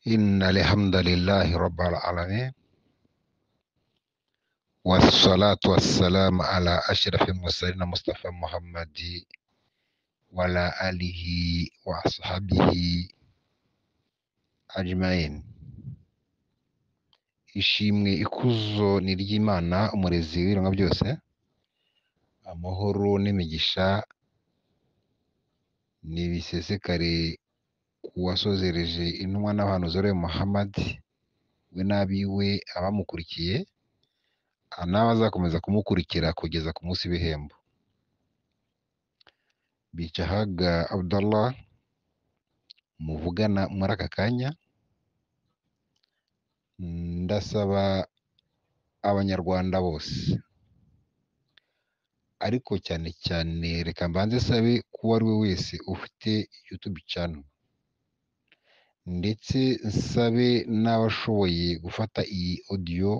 إن الحمد لله رب العالمين، والصلاة والسلام على أشرف المرسلين مصطفى محمد وعلى آله وأصحابه أجمعين. ishimwe ikuzo ni iry'Imana umurezi w'ibiremwa byose. Amahoro n'imigisha nibisesekare ku wasozereje intumwa n'abantu zore Muhammad, we n'abiwe abamukurikiye n'abazakomeza kumukurikira kugeza ku munsi w'ibihembo. Bicahaga Abdallah muvugana muri aka kanya, ndasaba abanyarwanda bose, ariko cyane cyane reka mbanze sabe ko uwo ari we wese ufite YouTube channel, ndetse nsabe n'abashoboye gufata iyi audio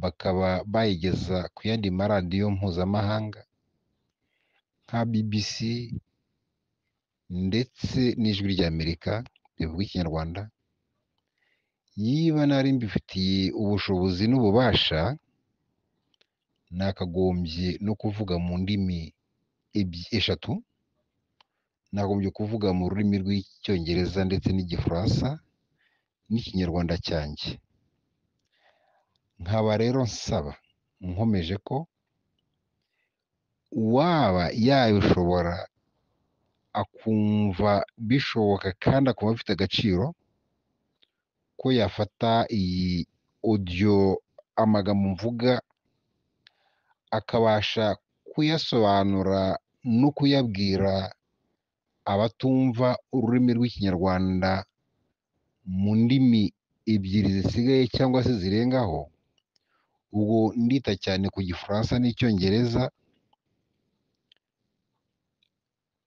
bakaba bayigeza ku yandi maradiyo mpuzamahanga nka BBC ndetse n'ijwi ry'Amerika rivuga ikinyarwanda. Yiba nari mbifitiye ubushobozi n'ububasha, nakagombye no kuvuga mu ndimi eshatu. Nagombye kuvuga mu rurimi rw'icyongereza ndetse n'igifaransa n'ikinyarwanda cyanjye. Nkaba rero nsaba nkomeje ko uwaba yabishobora akumva bishoboka kandi akumva bifite agaciro ko yafata iyi audio, amagambo mvuga, akabasha kuyasobanura no kuyabwira abatumva ururimi rw'ikinyarwanda mu ndimi ebyiri zisigaye cyangwa se zirengaho. Ubwo ndita cyane ku gifaransa n'icyongereza.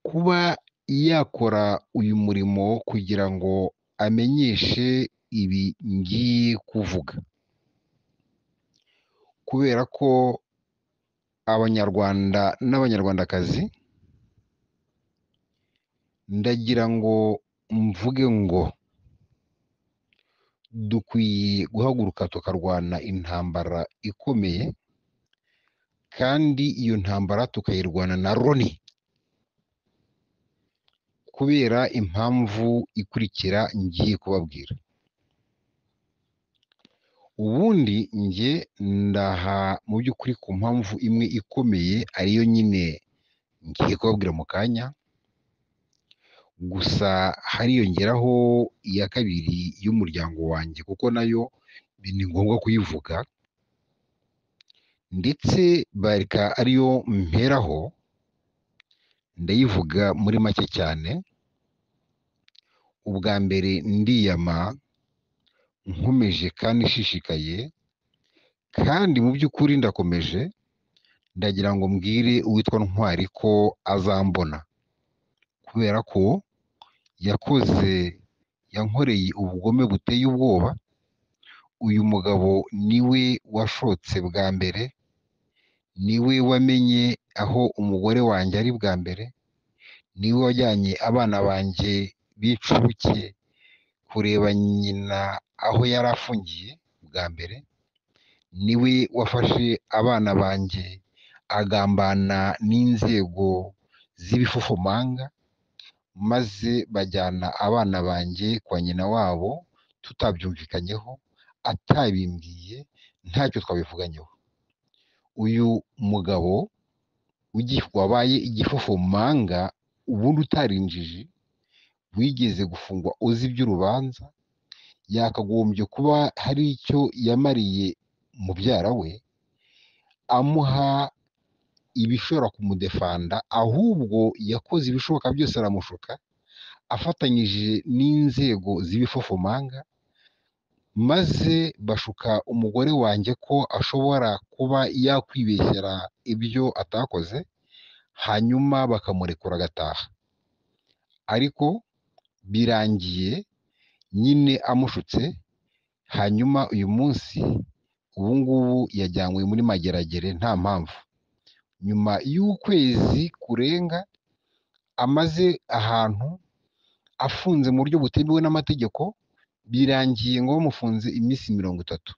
Kuba yakora uyu murimo kugira ngo amenyeshe ibi ngiye kuvuga, kubera ko abanyarwanda n'abanyarwandakazi, ndagira ngo mvuge ngo dukwiye guhaguruka tukarwana intambara ikomeye, kandi iyo ntambara tukayirwana na Loni, kubera impamvu ikurikira ngiye kubabwira. Ubundi njye ndaha mu by'ukuri ku mpamvu imwe ikomeye, ariyo nyine ngiye kubabwira mu kanya. Gusa hariyongeraho iya kabiri y'umuryango wanjye, kuko nayo ni ngombwa kuyivuga, ndetse bareka ariyo mperaho ndayivuga muri make cyane. Ubwa mbere ndiyama nkomeje kandi ishishikaye, kandi mu by'ukuri ndakomeje, ndagira ngo mbwire uwitwa Ntwari ko azambona, kubera ko yankoreye ubugome buteye ubwoba. Uyu mugabo niwe washotse bwa mbere, niwe wamenye aho umugore wanjye ari bwa mbere, niwe wajyanye abana banjye b'incuke kureba nyina aho yari afungiye bwa mbere, niwe wafashe abana banjye agambana n'inzego z'ibifufumanga, maze bajyana abana banjye kwa nyina wabo tutabyumvikanyeho, atabimbwiye, ntacyo twabivuganyeho. Uyu mugabo wabaye igifufumanga, ubundi utari injiji, wigeze gufungwa uzi iby'urubanza, yakagombye kuba hari icyo yamariye mubyara we, amuha ibishobora kumudefanda, ahubwo yakoze ibishoboka byose aramushuka, afatanyije n'inzego z'ibifufumanga, maze bashuka umugore wanjye ko ashobora kuba yakwibeshyera ibyo atakoze, hanyuma bakamurekura agataha. Ariko birangiye nyine amushutse. Hanyuma uyu munsi, ubu ngubu yajyanywe muri mageragere nta mpamvu, nyuma y'ukwezi kurenga amaze ahantu afunze mu buryo butemewe n'amategeko, birangiye ngo bamufunze iminsi 30,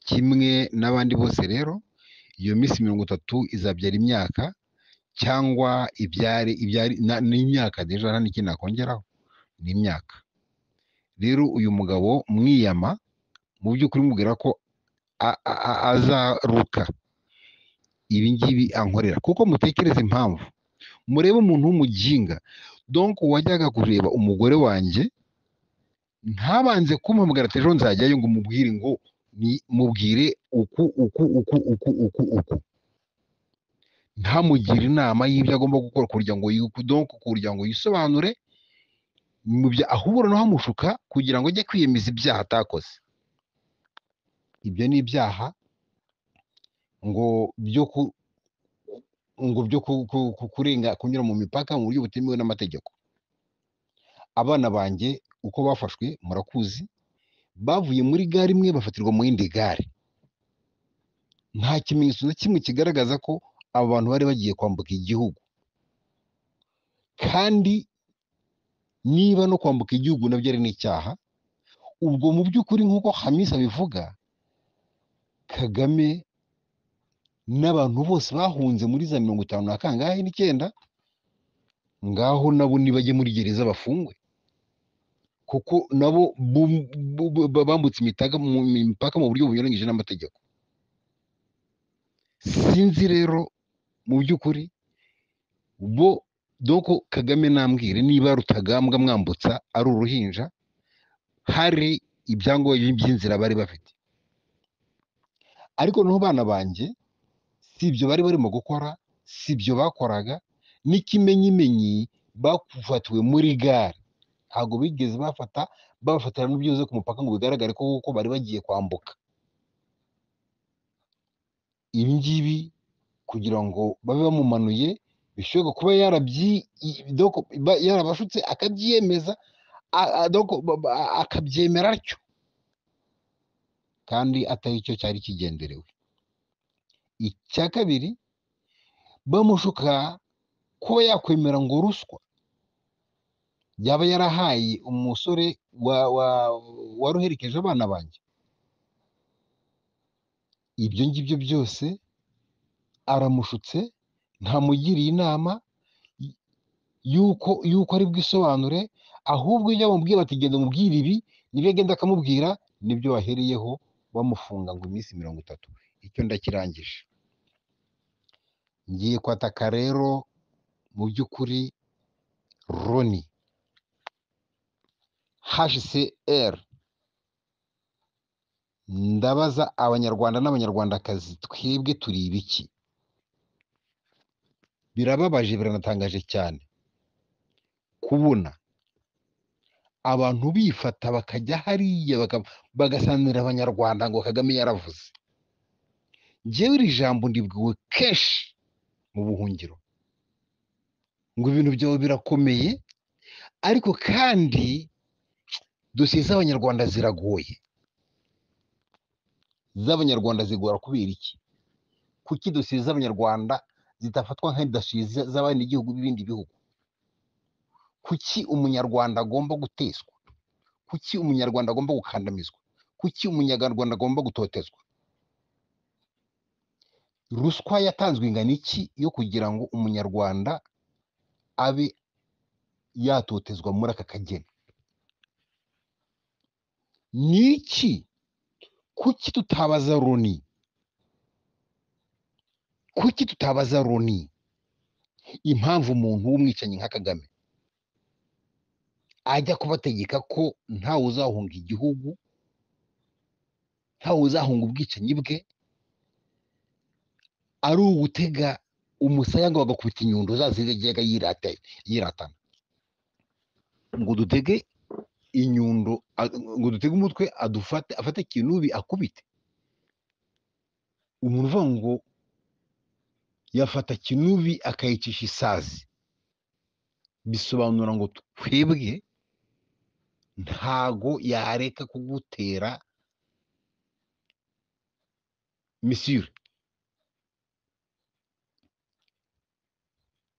kimwe n'abandi bose. Rero iyo minsi 30 izabyara imyaka, cyangwa ibyari n'imyaka, deja nta n'ikindi nakongeraho, ni imyaka. Rero uyu mugabo mwiyama, mu by'ukuri mubwira ko azaruka ibi ngibi ankorera, kuko mutekereze impamvu. Murebe umuntu w'umuginga, donc wajyaga kureba umugore wanjye ntabanze kumpamagara ati ejo nzajyayo, ngo mubwire ngo mubwire uku uku uku uku uku uku, ntamugire inama y'ibyo agomba gukora kugira ngo kugira ngo yisobanure ahubwo noneho amushuka kugira ngo ajye kwiyemeza ibyaha atakoze. Ibyo ni ibyaha ngo byo kurenga, kunyura mu mipaka mu buryo butemewe n'amategeko. Abana banjye uko bafashwe murakuzi, bavuye muri gare imwe bafatirwa mu yindi gare, nta kimenyetso na kimwe kigaragaza ko abo bantu bari bagiye kwambuka igihugu. Kandi niba no kwambuka igihugu nabyo ari n'icyaha, ubwo mu by'ukuri nk'uko Hamisa abivuga, Kagame n'abantu bose bahunze muri za 59 ngaho nabo nibajye muri gereza bafungwe, kuko nabo bambutse imipaka mu buryo bunyuranyije n'amategeko. Sinzi rero mu by'ukuri bo doko Kagame nambwire niba Rutagambwa mwambutsa ari uruhinja, hari ibyangombwa by'inzira bari bafite. Ariko noneho bana banjye si ibyo bari barimo gukora, si ibyo bakoraga, n'ikimenyimenyi bafatiwe muri gare, ntabwo bigeze babafatira n'ibyiza ku mupaka ngo bigaragare ko bari bagiye kwambuka. Ibi ngibi kugira ngo babe bamumanuye, bishoboka kuba yarabashutse akabyiyemeza, akabyemera atyo, kandi atari cyo cyari kigenderewe. Icya kabiri, bamushuka kuba yakwemera ngo ruswa yaba yarahaye umusore waruherekeje abana banjye. Ibyo ngibyo byose aramushutse, ntamugiriye inama yuko ari bwisobanure, ahubwo iyo bamubwiye bati genda umubwire ibi, nibyo agenda akamubwira, nibyo bahereyeho bamufunga ngo iminsi 30. Icyo ndakirangije. Ngiye kwataka rero mu by'ukuri Loni, HCR. Ndabaza abanyarwanda n'abanyarwandakazi, twebwe turi ibiki? Birababaje, biranatangaje cyane kubona abantu bifata bakajya hariya bagasanira abanyarwanda ngo Kagame yaravuze. Njyewe iri jambo ndibwiwe kenshi mu buhungiro, ngo ibintu byawe birakomeye, ariko kandi dosiye z'abanyarwanda ziragoye. Z'abanyarwanda zigora kubera iki? Kuki dosiye z'abanyarwanda zitafatwa nka dosiye z'abandi gihugu b'ibindi bihugu? Kuki umunyarwanda agomba guteswa? Kuki umunyarwanda agomba gukandamizwa? Kuki umunyarwanda agomba gutotezwa? Ruswa yatanzwe ingana iki yo kugira ngo umunyarwanda abe yatotezwa muri aka kageni? Niki? Kuki tutabaza Loni? Kuki tutabaza Loni impamvu umuntu w'umwicanyi nka Kagame ajya kubategeka ko ntawe uzahunga igihugu, ntawe uzahunga ubwicanyi bwe, ari ugutega umusaya ngo bagakubita inyundo zazigega yiratana, ngo dutege inyundo, ngo dutege umutwe afate kinubi akubite. Umuntu uvuga ngo yafata kinubi akayicisha isazi, bisobanura ngo twebwe ntago yareka kugutera misure.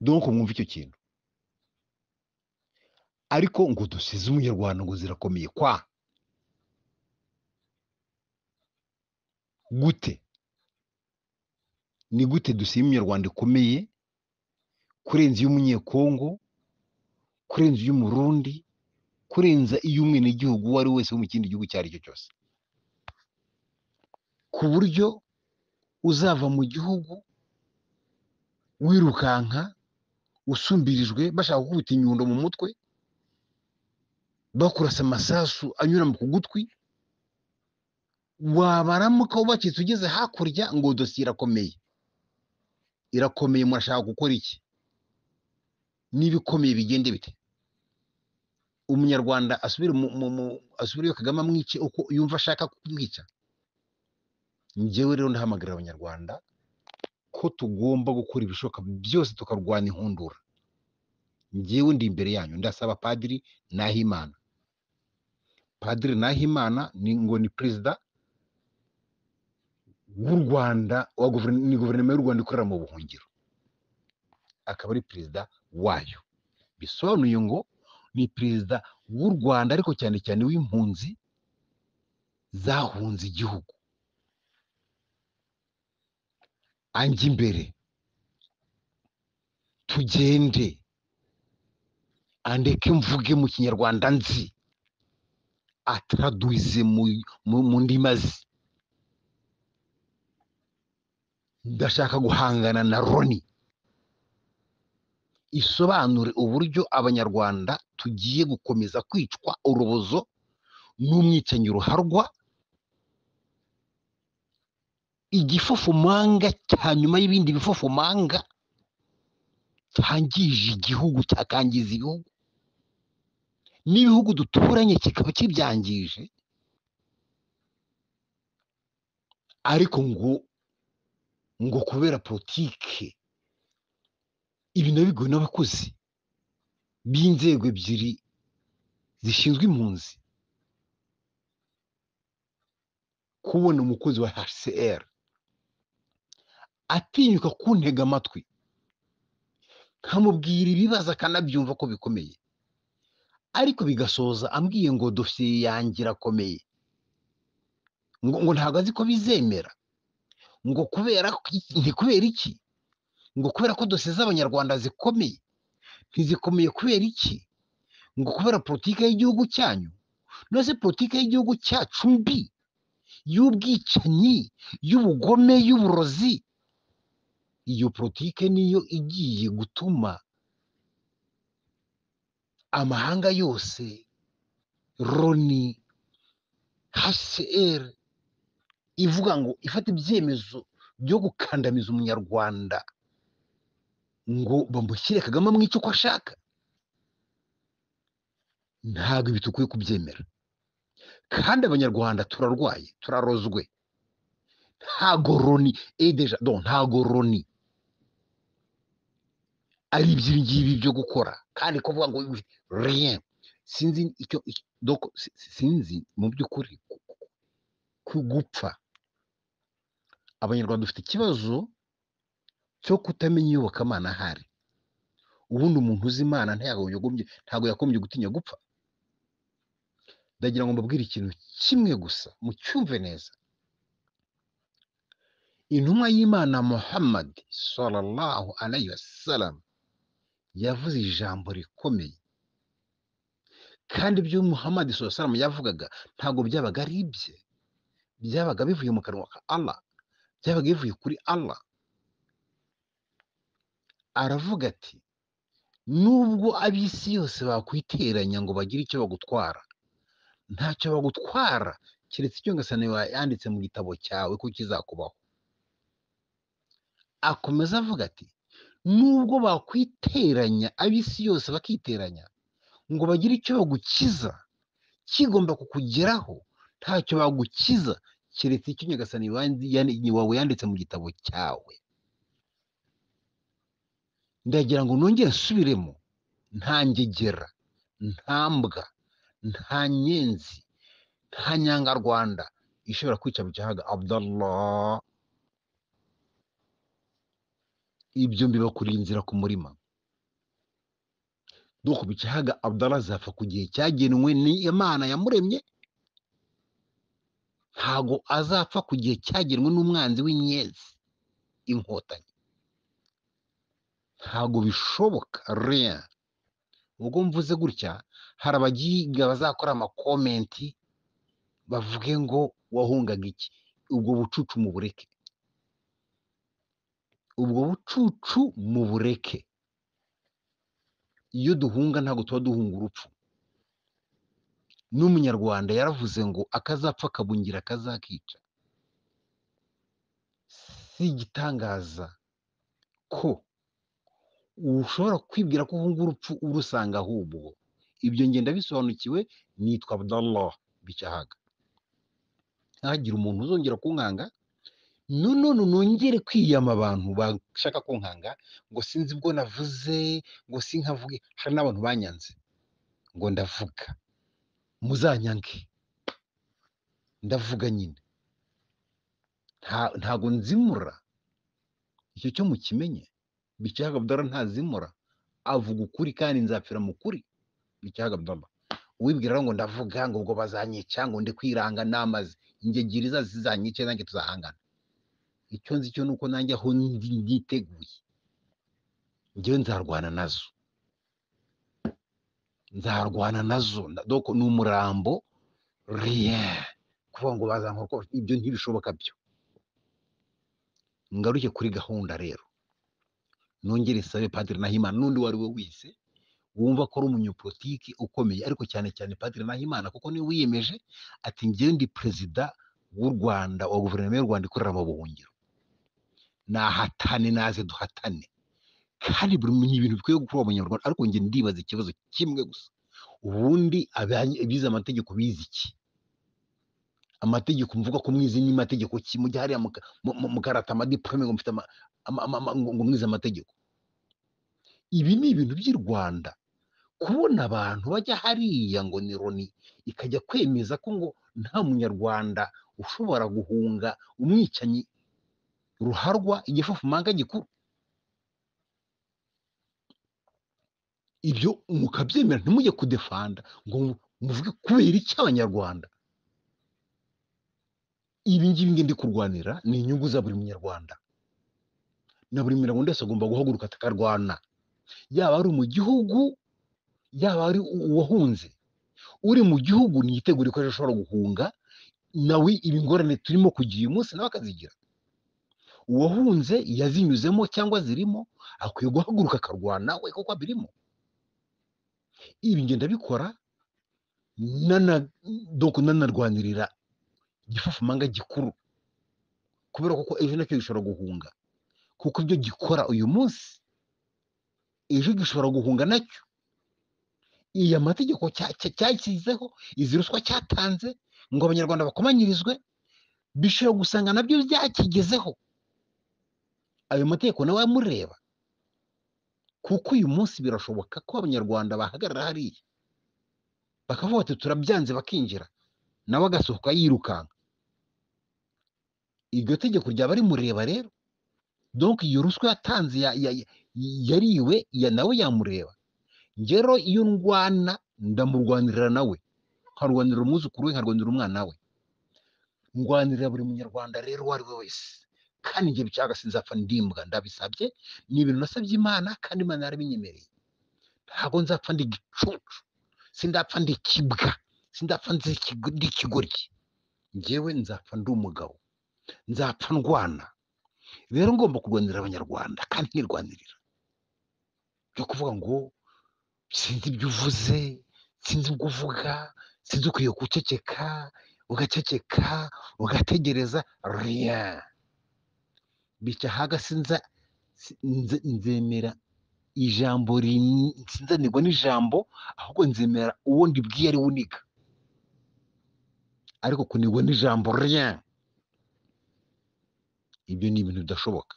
Donc mwumva icyo kintu. ariko ngo dusize umunyarwanda ngo zirakomeye kwa gute? Ni gute dusiba umunyarwanda ikomeye kurenza iy'umunyekongo, kurenza iy'umurundi, kurenza iy'umwenegihugu uwo ari wese wo mu kindi gihugu icyo ari cyo cyose, ku buryo uzava mu gihugu wirukanka usumbirijwe bashaka gukubita inyundo mu mutwe, bakurasa amasasu anyura ku gutwi, wabaramuka ubacitse ugeze hakurya ngo dosiye irakomeye. Irakomeye, murashaka gukora iki? Niba ikomeye bigende bite? Umunyarwanda asubire iyo Kagame amwice uko yumva ashaka kumwica? Njyewe rero ndahamagarira abanyarwanda ko tugomba gukora ibishoboka byose tukarwanya inkundura. Njyewe ndi imbere yanyu ndasaba Padiri Nahimana. Padiri Nahimana ni perezida w'u Rwanda, ni guverinoma y'u Rwanda ikorera mu buhungiro, akaba ari perezida wayo. Bisobanuye ngo ni perezida w'u Rwanda, ariko cyane cyane w'impunzi zahunze igihugu. Anjye imbere, tugende, andeke mvuge mu kinyarwanda nzi, atraduize mu ndimi azi. Ndashaka guhangana na Loni isobanure uburyo abanyarwanda tugiye gukomeza kwicwa urubozo n'umwicanyi ruharwa, igifofomanga cya nyuma y'ibindi bifofomanga cyangije igihugu, cyakangiza ibihugu n'ibihugu duturanye kikaba kibyangije, ariko ngo kubera politike ibi nabigowe n'abakozi b'inzego ebyiri zishinzwe impunzi, kubona umukozi wa HCR atinyuka kuntega amatwi nkamubwira ibibazo akanabyumva ko bikomeye, ariko bigasoza ambwiye ngo dosiye yanjye irakomeye, ngo ntabwo azi ko bizemera, ngo kubera iki? Ngo kubera ko dosiye z'abanyarwanda zikomeye. Ntizikomeye kubera iki? Ngo kubera politike y'igihugu cyanyu. Nose politike y'igihugu cyacu mbi, y'ubwicanyi, y'ubugome, y'uburozi, iyo politike niyo igiye gutuma amahanga yose, Loni, HCR, ivuga ngo ifata ibyemezo byo gukandamiza umunyarwanda, ngo bamushyire Kagame amwice uko ashaka. Ntabwo ibi tukwiye kubyemera, kandi abanyarwanda turarwaye, turarozwe. Ntago Loni ari iby'ingibi byo gukora, kandi kuvuga ngo rien, sinzi icyo sinzi mu by'ukuri gupfa. Abanyarwanda dufite ikibazo cyo kutamenya iyobokamana ahari. Ubundi umuntu uzi Imana ntabwo yagombye gutinya gupfa. Ndagira ngo mbabwire ikintu kimwe gusa mucyumve neza. Intumwa y'Imana Muhammad sallallahu alayhi wasallam yavuze ijambo rikomeye, kandi ibyo Muhammad sallallahu alayhi wasallam yavugaga ntabwo byabaga ari ibye, byabaga bivuye mu kanwa ka Allah, byabaga bivuye kuri Allah. Aravuga ati, nubwo ab'isi yose bakwiteranya ngo bagire icyo bagutwara, ntacyo bagutwara keretse icyo Nyagasani yanditse mu gitabo cyawe ko kizakubaho. Akomeza avuga ati, nubwo bakwiteranya, ab'isi yose bakiteranya ngo bagire icyo bagukiza kigomba kukugeraho, ntacyo bagukiza keretse icyo Nyagasani wawe yanditse mu gitabo cyawe. Ndagira ngo nongere nsubiremo, nta ngegera, nta mbwa, nta nyenzi, nta nyangarwanda ishobora kwica Bucyahaga Abdallah. Ibyo mbibakuriye inzira ku murima. doko Bicahaga Abdallah azapfa ku gihe cyagenwe n'Imana yamuremye, ntago azapfa ku gihe cyagenwe n'umwanzi w'inyezi, inkotanyi. Ntago bishoboka rien. Ubwo mvuze gutya, hari abagiga bazakora amakomenti bavuge ngo wahungaga iki. Ubwo bucucu mu bureke, ubwo bucucu mu bureke. Iyo duhunga ntago tuba duhunga urupfu. N'umunyarwanda yaravuze ngo akazapfa kabungira kazakica. Si igitangaza ko ushobora kwibwira ko uhunga urupfu urusanga ahubwo. Ibyo ngenda bisobanukiwe, nitwa Abdallah Bicahaga. Ntihagire umuntu uzongera kunkanga, none nongere kwiyama abantu bashaka kunkanga ngo sinzi ubwo navuze, ngo sinkavuge. Hari n'abantu banyanze ngo ndavuga, muzanyange, ndavuga nyine. Ntago nzimura, icyo cyo mukimenye. Bicahaga Abdallah ntazimura, avuga ukuri kandi nzapfira mu kuri. Bicahaga Abdallah. Uwibwira ngo ndavuga ngo ubwo bazanyica ngo ndi kwiranga namaze, ingegiriza zizanyice nanjye tuzahangana. Icyo nzi cyo nuko nanjye aho nditeguye, njyewe nzarwana nazo, nzarwana nazo. Doko ni umurambo rien. Kuvuga ngo bazankora, ibyo ntibishoboka byo. Ngaruke kuri gahunda rero, nongere sabe Padiri Nahimana n'undi wari we wese wumva ko ari umunyapolitiki ukomeye, ariko cyane cyane Padiri Nahimana, kuko niwe wiyemeje ati njyewe ndi perezida w'u Rwanda, wa guverinoma y'u Rwanda ikorera mu buhungiro. Nahatane, naze duhatane. Kandi ni ibintu bikwiye gukora abanyarwanda. Ariko njye ndibaza ikibazo kimwe gusa, ubundi abize amategeko bize iki? Amategeko mvuga ko mwize ni mategeko ki? Mujye hariya mukarata amadiplome ngo mfite ngo mwize amategeko. Ibi ni ibintu by'i Rwanda. Kubona abantu bajya hariya ngo ni Loni ikajya kwemeza ko ngo nta munyarwanda ushobora guhunga umwicanyi ruharwa, igifufumanga gikuru. Ibyo mukabyemera, ntimujye kudefanda ngo muvuge kubera iki abanyarwanda. Ibi ngibi ndi kurwanira ni inyungu za buri munyarwanda, na buri munyarwanda wese agomba guhaguruka atakarwana, yaba ari mu gihugu, yaba ari uwahunze. Uri mu gihugu niyitegure ko ashobora guhunga, nawe ibi ngorane turimo kugira uyu munsi nawe akazigira. Uwahunze yazinyuzemo cyangwa zirimo, akwiye guhaguruka akarwana we kuko abirimo. Ibi ngenda bikora nanarwanirira igifufumanga gikuru, kubera ko ejo nacyo gishobora guhunga, kuko ibyo gikora uyu munsi ejo gishobora guhunga nacyo. Iyi amategeko cyashyizeho, izi ruswa cyatanze ngo abanyarwanda bakomanyirizwe, bishobora gusanga nabyo byakigezeho. Ayo mategeko nawe amureba, kuko uyu munsi birashoboka ko abanyarwanda bahagarara hariya bakavuga bati turabyanze, bakinjira, nawe agasohoka yirukanka. Iryo tegeko ryaba rimureba rero. Donc iyo ruswa yatanze yariwe nawe yamureba. Ngero iyo ndwana ndamurwanirira nawe, nkarwanirira umwuzukuru we, nkarwanirira umwana we, ndwanirira buri munyarwanda rero uwo ari we wese. Kandi njye Bicahaga sinzapfa ndimbwa, ndabisabye, ni ibintu nasabye Imana kandi Imana yarabinyemereye. Ntabwo nzapfa ndi gicucu, sindapfa ndi kibwa, sindapfa ndi ikigoryi. Njyewe nzapfa ndi umugabo, nzapfa ndwana. Rero ngomba kurwanirira abanyarwanda kandi nkirwanirira. Byo kuvuga ngo sinzi ibyo uvuze, sinzi ubwo uvuga, sinzi ukwiye guceceka, ugaceceka, ugategereza, rien. Bicahaga nzemera ijambo, sinzanirwa n'ijambo, ahubwo nzemera uwo ndibwiye ari uniga. Ariko kunigwa n'ijambo rien, ibyo ni ibintu bidashoboka.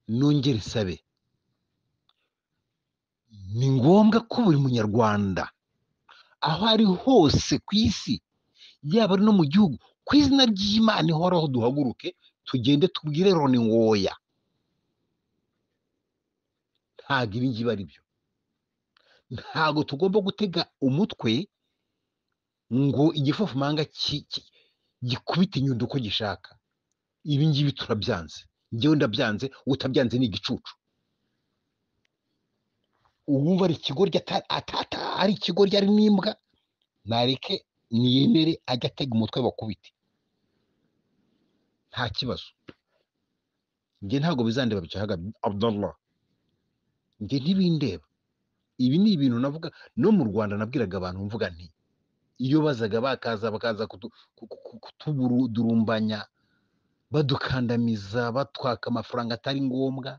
Nongere sabe, ni ngombwa ko buri munyarwanda aho ari hose ku isi, yaba ari no mu gihugu, ku izina ry'Imana ihoraho duhaguruke tugende tubwire Loni ngoya. Ntabwo ibi ngibi ari byo. ntago tugomba gutega umutwe ngo igifofumanga gikubite inyundo uko gishaka. Ibi ngibi turabyanze, njyewe ndabyanze, utabyanze ni igicucu. Uwumva ari ikigoryi ari ikigoryi ari n'imbwa, nareke niyemere ajya atega umutwe bakubite, nta kibazo. Njye ntabwo bizandeba Bicahaga Abdallah, njye ntibindeba. Ibi ni ibintu navuga no mu Rwanda nabwiraga abantu mvuga nti iyo bazaga bakaza kutudurumbanya badukandamiza batwaka amafaranga atari ngombwa,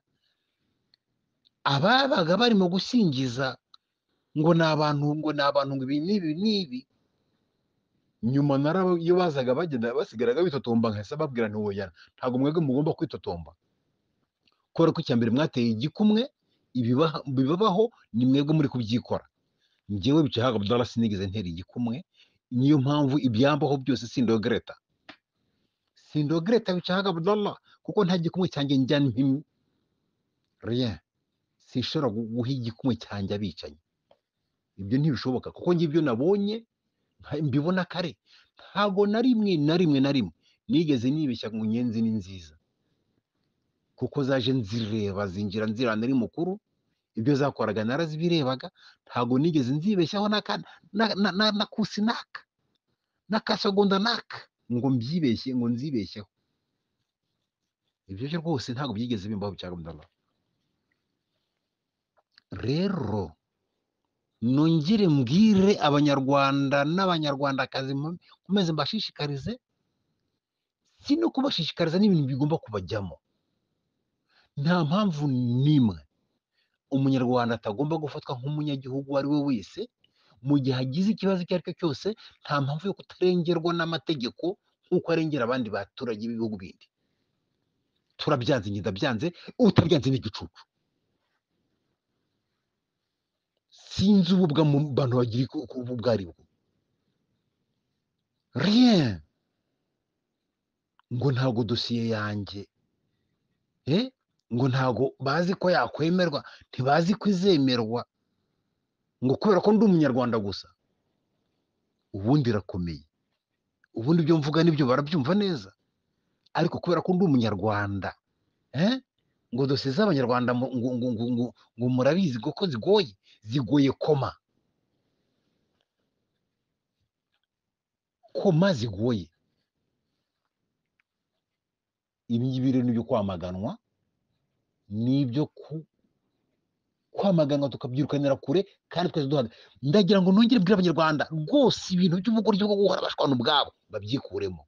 ababaga barimo gusingiza ngo ni abantu ngo ibi n'ibi, nyuma iyo bazaga bagenda basigaraga bitotomba nkahise babwira nti oya, ntabwo mwebwe mugomba kwitotomba, kubera ko icya mbere mwateye igikumwe, ibibabaho ni mwebwe muri kubyikora. Njyewe Bicahaga Abdallah sinigeze ntera igikumwe, niyo mpamvu ibyambaho byose sindogereta Bicahaga Abdallah, kuko nta gikumwe cyanjye njya mpimye rien. Sinshobora guha igikumwe cyanjye abicanyi, ibyo ntibishoboka, kuko njye ibyo nabonye mbibona kare. Ntago na rimwe nigeze nibeshya ngo Nyenzi ni nziza, kuko zaje nzireba zinjira nzira nari mukuru, ibyo zakoraga narazibirebaga, ntago nigeze nzibeshyaho na kusi naka n'akasegonda naka ngo mbyibeshye ngo nzibeshyeho. Ibyo byo rwose ntabwo byigeze bimbaho Bicahaga Abdallah. Rero nongere mbwire abanyarwanda n'abanyarwandakazi, nkomeze mbashishikarize, si no kubashishikariza n'ibintu bigomba kubajyamo. Nta mpamvu n'imwe umunyarwanda atagomba gufatwa nk'umunyagihugu uwo ari we wese mu gihe agize ikibazo icyo ari cyo cyose. Nta mpamvu yo kutarengerwa n'amategeko nk'uko arengera abandi baturage b'ibihugu bindi. Turabyanze, njye ndabyanze, utabyanze ni igicucu. Sinzi ububwa mu bantu bagira ubwo ari bwo. Rien. Ngo ntago dosiye yanjye ngo ntago bazi ko yakwemerwa, ntibazi ko izemerwa, ngo kubera ko ndi umunyarwanda gusa. Ubundi irakomeye, ubundi ibyo mvuga nibyo barabyumva neza, ariko kubera ko ndi umunyarwanda ngo dosiye z'abanyarwanda ngo murabizi ko zigoye koma zigoye. Ibi ngibi rero nibyo kwamaganwa, nibyo kwamaganwa tukabyirukanira kure, kandi twese duhaga. Ndagira ngo nongere mbwire abanyarwanda rwose ibintu by'ubugoryi bwo guhora bashwana ubwabo babyikuremo.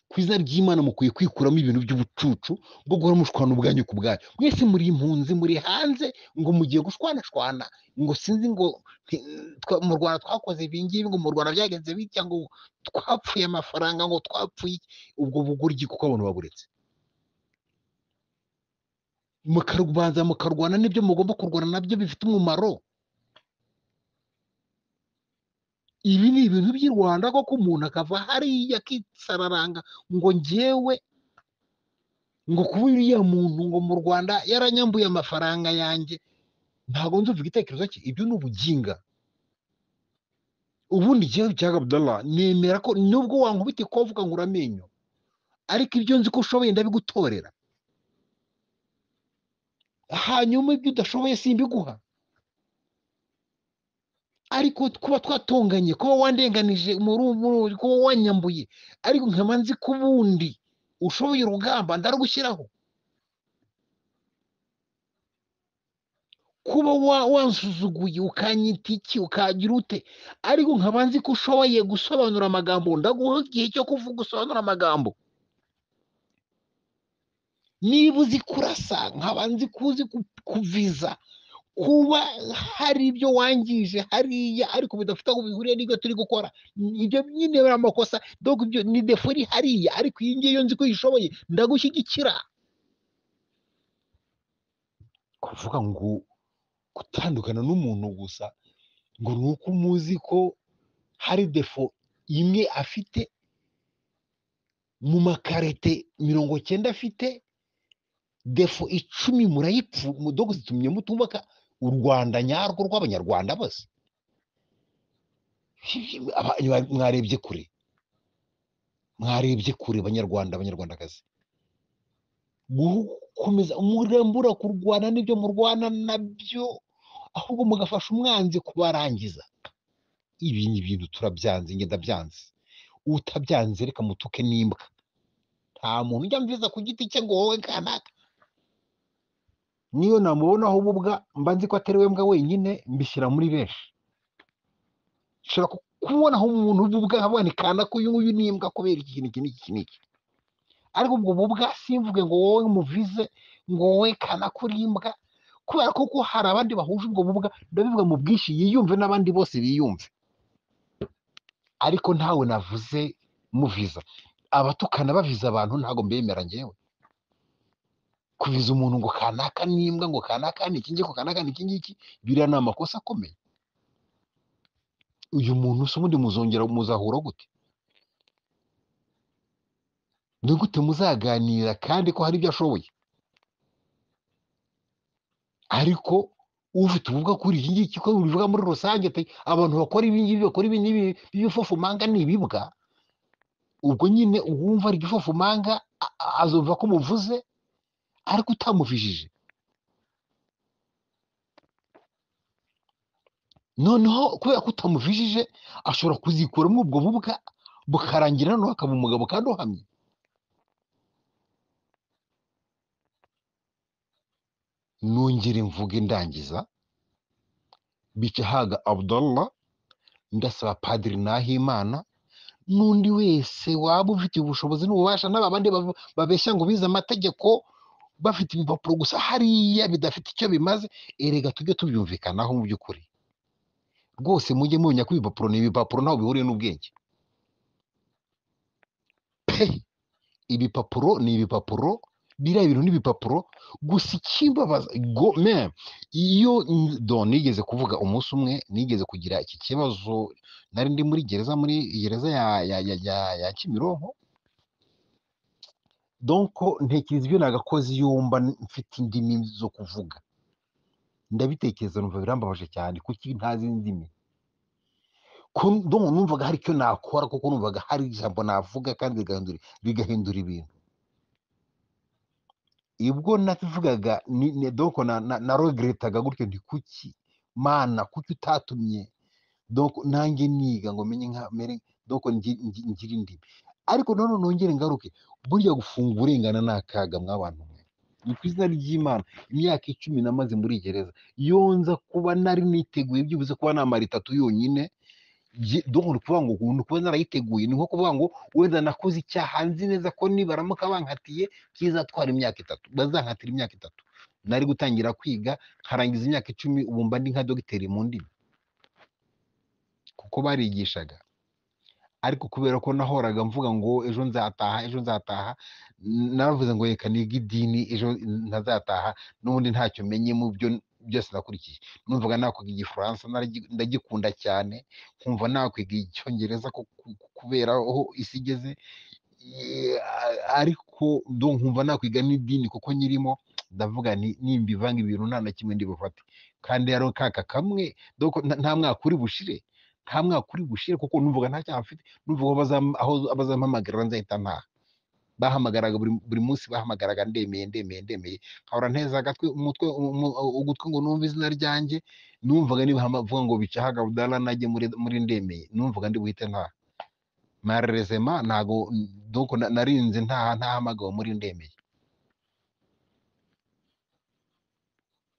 Ku izina ry'Imana mukwiye kwikuramo ibintu by'ubucucu bwo guhora mushwana ubwanyu ku bwanyu. Mwese muri impunzi, muri hanze, ngo mugiye gushwanashwana, ngo sinzi ngo mu Rwanda twakoze ibi ngibi, ngo mu Rwanda byagenze bitya, ngo twapfuye amafaranga, ngo twapfuye ubwo bugoryi, kuko abantu baburetse. Mukabanza mukarwana n'ibyo mugomba kurwana nabyo bifite umumaro. Ibi ni ibintu by'i Rwanda, koko umuntu akava hariya akisararanga ngo njyewe ngo kuba uriya muntu ngo mu Rwanda yaranyambuye amafaranga yanjye. Ntabwo nzumva igitekerezo cye. Ibyo ni ubuginga. Ubundi njyewe Bicahaga Abdallah nemera ko nubwo wankubita ikovu ukangura amenyo, ariko ibyo nzi ko ushoboye ndabigutorera, hanyuma ibyo udashoboye simbiguha. Ariko kuba twatonganye, kuba wandenganije, kuba wanyambuye, ariko nkaba nzi ko ubundi ushoboye urugamba ndarugushyiraho. Kuba wansuzuguye ukanyita iki ukagira ute, ariko nkaba nzi ko ushoboye gusobanura amagambo, ndaguha igihe cyo kuvuga usobanura amagambo. Niba uzi kurasa, nkaba nzi ko uzi kuviza, kuba hari ibyo wangije hariya ariko bidafite aho bihuriye n'ibyo turi gukora, ibyo nyine bari amakosa. Donc ibyo ni defo iri hariya, ariko iyi ngiyi yo nzi ko uyishoboye ndagushyigikira. Kuvuga ngo gutandukana n'umuntu gusa ngo ni uko umuzi ko hari defo imwe afite mu makarite 90 afite, defo 10 murayipfu mudogo zitumye mutumaka u Rwanda nyarwo rw'abanyarwanda bose. Mwarebye kure, mwarebye kure banyarwanda, abanyarwandakazi, gukomeza murambura kurwana n'ibyo murwana nabyo, ahubwo mugafasha umwanzi kubarangiza. Ibi ni ibintu turabyanze, njye ndabyanze. Utabyanze reka mutuke n'imbwa. Nta muntu ujya mviza ku giti cye ngo wowe kanaka. Niyo namubonaho ububwa mba nzi ko atari we mbwa wenyine, mbishyira muri benshi. Nshobora kubonaho umuntu ububwa nkavuga ni kanaka uyu nguyu ni imbwa kubera iki kintu iki n'iki n'iki. Ariko ubwo bubwa simvuge ngo wowe muvize ngo wowe kanaka uri imbwa, kubera ko hari abandi bahuje ubwo bubwa, ndabivuga mu bwinshi yiyumve n'abandi bose biyumve. Ariko ntawe navuze muviza. Abatukana baviza abantu ntabwo mbemera njyewe. Kuviza umuntu ngo kanaka n'imbwa, ngo kanaka ni iki ngiki, ngo kanaka ni iki ngiki, biriya ni amakosa akomeye. Uyu muntu se ubundi muzongera muzahura gute? Ni gute muzaganira kandi ko hari ibyo ashoboye? Ariko ufite ububwa kuri iki ngiki ko bivuga muri rusange abantu bakora ibi ngibi, bakora ibi n'ibi by'ibifofomanga ni ibibwa, ubwo nyine uwumva ari igifofomanga azumva ko muvuze ariko utamuvijije. Noneho kubera ko utamuvijije ashobora kuzikuramo ubwo bubwa bukarangira noneho akaba umugabo kandi uhamye. Nongere mvuge ndangiza, Bicahaga Abdallah, ndasaba Padiri Nahimana n'undi wese waba ufite ubushobozi n'ububasha, n'aba bandi babeshya ngo bize amategeko bafite ibipapuro gusa hariya bidafite icyo bimaze, erega tujye tubyumvikanaho mu by'ukuri. Rwose mujye mumenya ko ibipapuro ni ibipapuro, ntaho bihuriye n'ubwenge. Ibipapuro ni ibipapuro, biriya bintu ni ibipapuro gusa. Ikimbabaza iyo nigeze kuvuga umunsi umwe, nigeze kugira iki kibazo, nari ndi muri gereza ya Kimironko. Donc ntekereza ibyo nagakoze yumva mfite indimi zo kuvuga, ndabitekereza numva birambabaje cyane, kuki ntazi indimi. Numvaga hari icyo nakora, kuko numvaga hari ijambo navuga kandi bigahindura ibintu. Ibwo navugaga donc naregretaga gutyo, nti kuki Mana, kuki utatumye donc nanjye niga ngo menye donc ngira indimi. Ariko nanone nongere ngaruke, burya gufunga urengana ni akaga mw'abantu mwe. Ni ku izina ry'Imana, imyaka 10 namaze muri gereza, yonza kuba nari niteguye byibuze kuba namara 3 yonyine, donc ni ukuvuga ngo kuba narayiteguye ni nko kuvuga ngo wenda nakoze icyaha nzi neza ko nibaramuka bankatiye kizatwara imyaka 3, bazankatira imyaka 3, nari gutangira kwiga nkarangiza imyaka 10, ubu mba ndi nka dogiteri mu ndimi, kuko barigishaga. Ariko kubera ko nahoraga mvuga ngo ejo nzataha, ejo nzataha, naravuze ngo reka nige idini, ejo ntazataha, n'ubundi ntacyo menye mu byo byose nakurikiye. Numvaga nakwiga Igifaransa, ndagikunda cyane, nkumva nakwiga Icyongereza kubera aho isi igeze, ariko nkumva nakwiga n'idini kuko nyirimo. Ndavuga nimbivanga ibintu nta na kimwe ndibufate, kandi rero kaka kamwe nta mwaka uri bushire, nta mwaka uri bushire, kuko numvaga nta cyaha mfite. Numvaga aho bazampamagarira nzahita ntaha. Bahamagaraga buri munsi, bahamagaraga ndemeye, nkahora nteza agatwi ugutwi ngo numve izina ryanjye. Numvaga nibavuga ngo Bicahaga Abdallah najye muri ndemeye, numvaga ndi buhite ntaha. Malheureusement ntago donc narinze ntahamagawe muri ndemeye,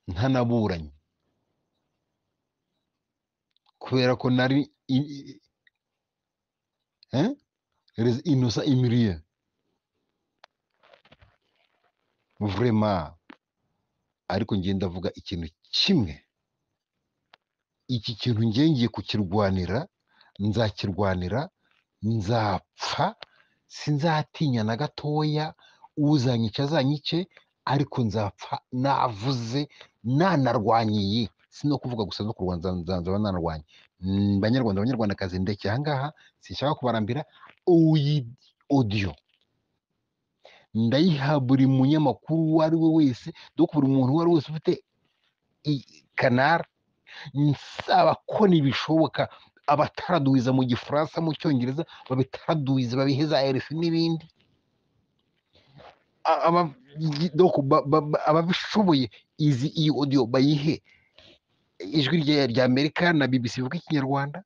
ntanaburanye, kubera ko nari innocent imiriye vraiment. Ariko ngiye ndavuga ikintu kimwe, iki kintu ngiye kukirwanira, nzakirwanira, nzapfa, sinzatinya na gatoya. Uzanyica azanyice, ariko nzapfa navuze, nanarwanyiye. Si no kuvuga gusa, no kurwana nzaba nanarwanye. Banyarwanda, banyarwandakazi, ndekeye aha ngaha, sinshaka kubarambira. Audio ndayiha buri munyamakuru uwo ari we wese, dore buri muntu uwo ari wese ufite Canal, nsaba ko nibishoboka abataraduwiza mu gifaransa mu cyongereza babitaraduwiza babihe za RFI n'ibindi ababishoboye iyi audio bayihe ijwi rya Amerika na BBC bivuga ikinyarwanda.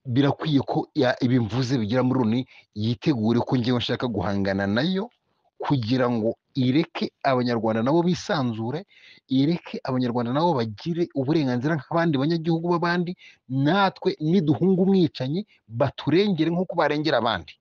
Birakwiye ko ibi mvuze bigira muri Loni yitegure ko ngewe nshaka guhangana nayo kugira ngo ireke abanyarwanda nabo bisanzure, ireke abanyarwanda nabo bagire uburenganzira nk'abandi banyagihugu b'abandi, natwe niduhunga umwicanyi baturengere nk'uko barengera abandi.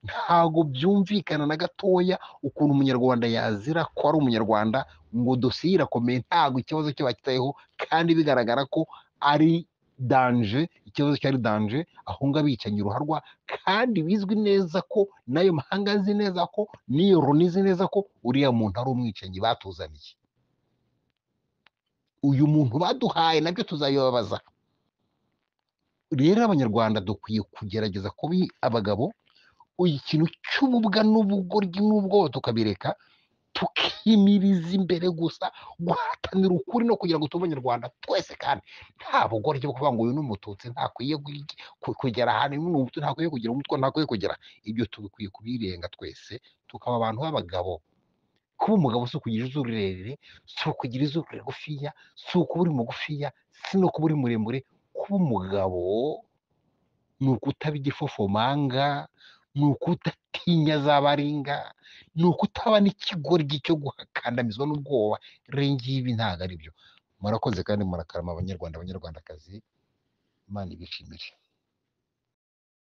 Ntago byumvikana na gatoya ukuntu umunyarwanda yazira ko ari umunyarwanda ngo dosiye irakomeye ntago ikibazo cye bakitayeho, kandi bigaragara ko ari danje, ikibazo cyari danje ahunga abicanyi ruharwa, kandi bizwi neza ko n'ayo mahanga azi neza ko n'iyo Loni izi neza ko uriya muntu ari umwicanyi batuzaniye. Uyu muntu baduhaye nabyo tuzabibabaza. Rero abanyarwanda dukwiye kugerageza kuba abagabo, ikintu cy'ububwa n'ubugoryi n'ubwoba tukabireka, tukimiriza imbere gusa guhatanira ukuri no kugira ngo tube abanyarwanda twese, kandi nta bugoryi bwo kuvuga ngo uyu ni umututsi ntakwiye kugera ahantu, uyu ni umutu ntakwiye kugira umutwe, ntakwiye kugera. Ibyo tubikwiye kubirenga twese tukaba abantu b'abagabo. Kuba umugabo si ukugira izuru rirerire, si ukugira izuru rigufiya, si ukuba uri mugufiya, si no kuba uri muremure. Kuba umugabo ni ukutaba igifofomanga, ni ukudatinya za baringa, ni ukutaba n'ikigoryi cyo gukandamizwa n'ubwoba. Rero ngibi ntabwo ari byo. Murakoze kandi murakarama abanyarwanda, abanyarwandakazi, Imana ibishimire.